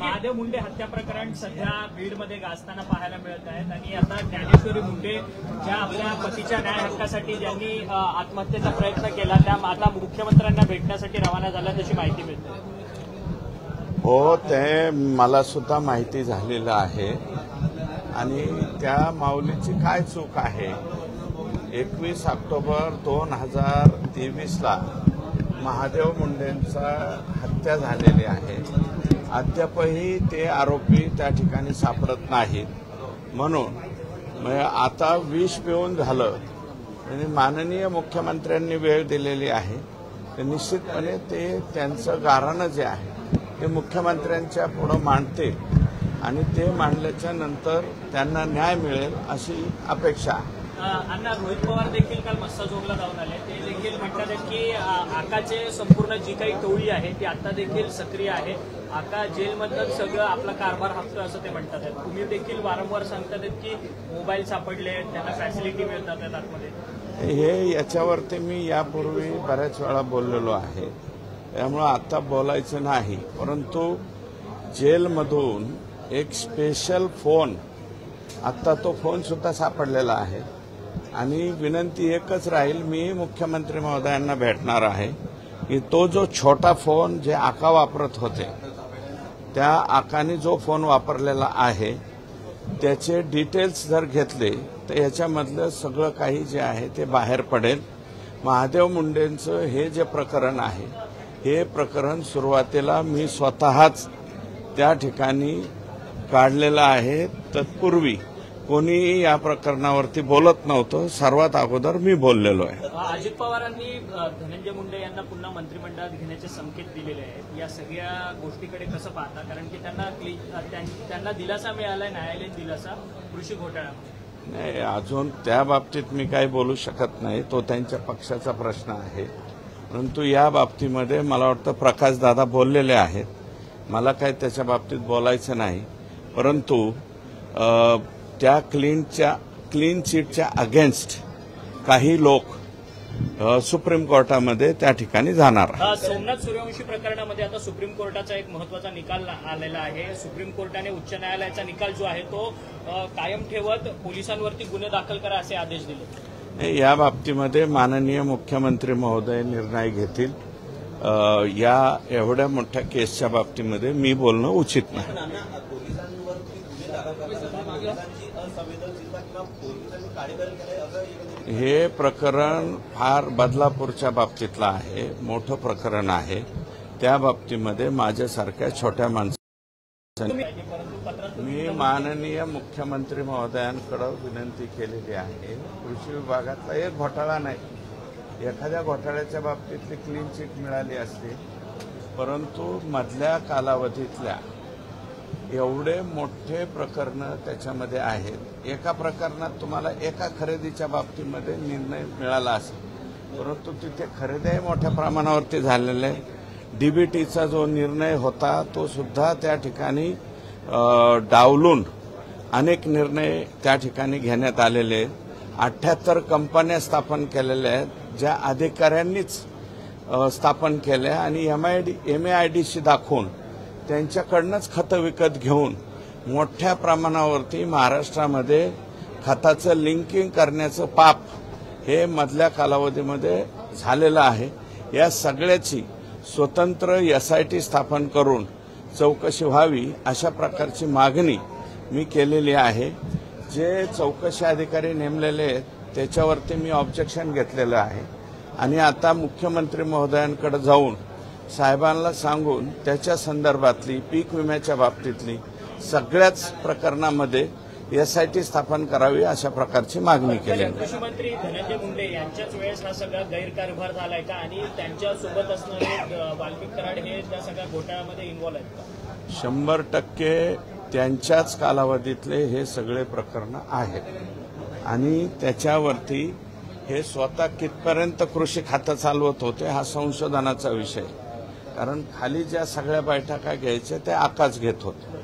महादेव मुंडे हत्या प्रकरण सध्या बीडमध्ये गाजताना पाहायला मिळत आहेत आणि आता ज्ञानेश्वरी मुंडे ज्या आपल्या पतीच्या न्याय हक्कासाठी ज्यांनी आत्महत्येचा प्रयत्न केला त्या आता मुख्यमंत्र्यांना भेटण्यासाठी रवाना झाल्या तशी माहिती मिळते। हो, ते मला सुद्धा माहिती झालेलं आहे आणि त्या माऊलीची काय चूक आहे। 21 ऑक्टोबर 2023ला महादेव मुंडेंचा हत्या झालेली आहे। अद्यापही ते आरोपी त्या ठिकाणी सापडत नाहीत। म्हणून आता विष पिऊन झालं आणि माननीय मुख्यमंत्र्यांनी वेळ दिलेली आहे, तर निश्चितपणे ते त्यांचं गाऱ्हाणं जे आहे ते मुख्यमंत्र्यांच्या पुढे मांडतील आणि ते मांडल्याच्या नंतर त्यांना न्याय मिळेल अशी अपेक्षा आहे। अण्णा, रोहित पवार देखील काल मस्साजोगला जाऊन आले। ते देखील म्हणतात की आकाचे संपूर्ण जी काही टोळी आहे ती आता देखील सक्रिय आहे। आका जेलमधलं सगळं आपला कारभार हाकतो असं ते म्हणतात। तुम्ही देखील वारंवार सांगतात की मोबाईल सापडले, त्यांना फॅसिलिटी मिळतात आतमध्ये। हे याच्यावरती मी यापूर्वी बऱ्याच वेळा बोललेलो आहे, त्यामुळे आता बोलायचं नाही। परंतु जेलमधून एक स्पेशल फोन, आता तो फोन सुद्धा सापडलेला आहे आणि विनंती एकच राहील, मी मुख्यमंत्री महोदयांना भेटणार आहे की तो जो छोटा फोन जे आका वापरत होते त्या आकाने जो फोन वापरलेला आहे त्याचे डिटेल्स जर घेतले तर याच्यामधलं सगळं काही जे आहे ते बाहेर पडेल। महादेव मुंडेंचं हे जे प्रकरण आहे हे प्रकरण सुरुवातीला मी स्वतःच त्या ठिकाणी काढलेलं आहे। तत्पूर्वी कोणी या प्रकरणावरती बोलत नव्हतं, सर्वात अगोदर मी बोललेलो आहे। अजित पवारांनी धनंजय मुंडे यांना पुन्हा मंत्रिमंडळात घेण्याचे संकेत दिलेले आहेत। या सगळ्या गोष्टीकडे कसं पाहता? कारण की त्यांना दिलासा मिळालाय, न्यायालयीन दिलासा कृषी घोटाळ्यामध्ये। नाही, अजून त्या बाबतीत मी काही बोलू शकत नाही, तो त्यांच्या पक्षाचा प्रश्न आहे। परंतु या बाबतीमध्ये मला वाटतं प्रकाशदादा बोललेले आहेत, मला काही त्याच्या बाबतीत बोलायचं नाही। परंतु त्या क्लीन चिटच्या अगेन्स्ट काही लोक सुप्रीम कोर्टामध्ये त्या ठिकाणी जाणार। सोमनाथ सूर्यवंशी प्रकरणामध्ये आता सुप्रीम कोर्टाचा एक महत्वाचा निकाल आलेला आहे। सुप्रीम कोर्टाने उच्च न्यायालयाचा निकाल जो आहे तो कायम ठेवत पोलिसांवरती गुन्हे दाखल करा असे आदेश दिले। या बाबतीमध्ये माननीय मुख्यमंत्री महोदय निर्णय घेतील। या एवढ्या मोठ्या केसच्या बाबतीमध्ये मी बोलणं उचित नाही। हे प्रकरण फार बदलापूरच्या बाबतीतलं आहे, मोठं प्रकरण आहे। त्या बाबतीमध्ये माझ्यासारख्या छोट्या माणसांनी मी माननीय मुख्यमंत्री महोदयांकडे विनंती केलेली आहे। कृषी विभागातला एक घोटाळा नाही, एखाद्या घोटाळ्याच्या बाबतीतली क्लीन चिट मिळाली असते, परंतु मधल्या कालावधीतल्या एवढे मोठे प्रकरण त्याच्यामध्ये आहेत। एका प्रकरणात तुम्हाला एका खरेदीच्या बाबतीमध्ये निर्णय मिळाला असेल, परंतु तिथे खरेदी मोठ्या प्रमाणावरती झालेल्या आहे। डीबीटीचा जो निर्णय होता तो सुद्धा त्या ठिकाणी डावलून अनेक निर्णय त्या ठिकाणी घेण्यात आलेले आहेत। 78 कंपन्या स्थापन केलेल्या आहेत, ज्या अधिकाऱ्यांनीच स्थापन केल्या आणि MAIDC दाखवून त्यांच्याकडनंच खतं विकत घेऊन मोठ्या प्रमाणावरती महाराष्ट्रामध्ये खताचं लिंकिंग करण्याचं पाप हे मधल्या कालावधीमध्ये झालेलं आहे। या सगळ्याची स्वतंत्र SIT स्थापन करून चौकशी व्हावी अशा प्रकारची मागणी मी केलेली आहे। जे चौकशी अधिकारी नेमलेले आहेत त्याच्यावरती मी ऑब्जेक्शन घेतलेलं आहे आणि आता मुख्यमंत्री महोदयांकडे जाऊन साहेबांना सांगून त्याच्या संदर्भातली पीक विम्याच्या बाबतीतली सगळ्याच प्रकरणामध्ये SIT स्थापन करावी अशा प्रकारची मागणी केली। कृषी मंत्री धनंजय मुंडे यांच्याच वेळेस हा सगळा गैरकारभार झालाय का आणि त्यांच्यासोबत असणारे वाल्मिक कराड हे त्या सगळ्या घोटाळ्यामध्ये इन्व्हॉल्व आहेत का? 100% त्यांच्याच कालावधीतले हे सगळे प्रकरण आहेत आणि त्याच्यावरती हे स्वतः कितपर्यंत कृषी खातं चालवत होते हा संशोधनाचा विषय, कारण खाली ज्या सगळ्या बैठका घ्यायच्या त्या आकाच घेत होते।